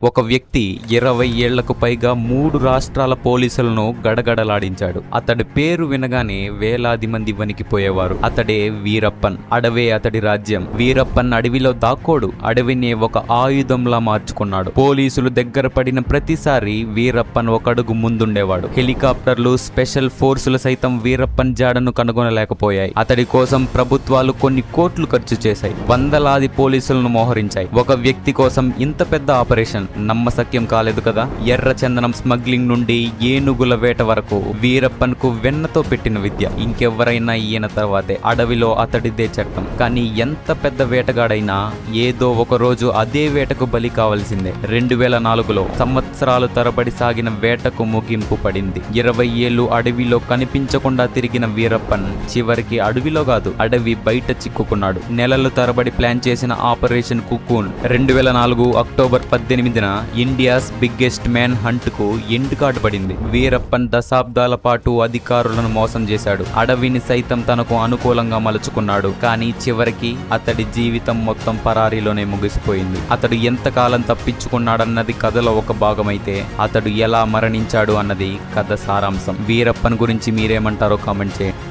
ఒక వ్యక్తి 20 ఏళ్లకు పైగా 3 రాష్ట్రాల పోలీసులను గడగడలాడించాడు. అతడి పేరు వినగానే వేలాది మంది వణికిపోయేవారు. అతడే వీరప్పన్. అడవే అతడి రాజ్యం. వీరప్పన్ అడవిలో దాక్కోడు. అడవిని ఒక ఆయుధంలా మార్చుకున్నాడు. పోలీసులు దగ్గర పడిన ప్రతిసారి వీరప్పన్ ఒక అడుగు ముందుండేవాడు. హెలికాప్టర్లు, స్పెషల్ ఫోర్సులు సైతం వీరప్పన్ జాడను కనుగొనలేకపోయాయి. అతడి కోసం ప్రభుత్వాలు కొన్ని కోట్లు ఖర్చు చేశాయి. వందలాది పోలీసులను మోహరించాయి. ఒక వ్యక్తి కోసం ఇంత పెద్ద ఆపరేషన్ నమ్మశక్యం కాలేదు కదా. ఎర్ర చందనం స్మగ్లింగ్ నుండి ఏనుగుల వేట వరకు వీరప్పన్ కు వెన్నతో పెట్టిన విద్య. ఇంకెవరైనా ఈయన తర్వాతే. అడవిలో అతడిదే చట్టం. కానీ ఎంత పెద్ద వేటగాడైనా ఏదో ఒక రోజు అదే వేటకు బలి కావాల్సిందే. 2004లో సంవత్సరాలు తరబడి సాగిన వేటకు ముగింపు పడింది. 20 ఏళ్లు అడవిలో కనిపించకుండా తిరిగిన వీరప్పన్ చివరికి అడవిలో కాదు, అడవి బయట చిక్కుకున్నాడు. నెలలు తరబడి ప్లాన్ చేసిన ఆపరేషన్ కుకూన్ 2004 అక్టోబర్ 18న ఇండియాస్ బిగ్గెస్ట్ మ్యాన్ హంట్ కు ఎండ్ కార్డు పడింది. వీరప్పన్ దశాబ్దాల పాటు అధికారులను మోసం చేశాడు. అడవిని సైతం తనకు అనుకూలంగా మలుచుకున్నాడు. కానీ చివరికి అతడి జీవితం మొత్తం పరారీలోనే ముగిసిపోయింది. అతడు ఎంతకాలం తప్పించుకున్నాడన్నది కథలో ఒక భాగమైతే అతడు ఎలా మరణించాడు అన్నది కథ సారాంశం. వీరప్పన్ గురించి మీరేమంటారో కామెంట్ చేయండి.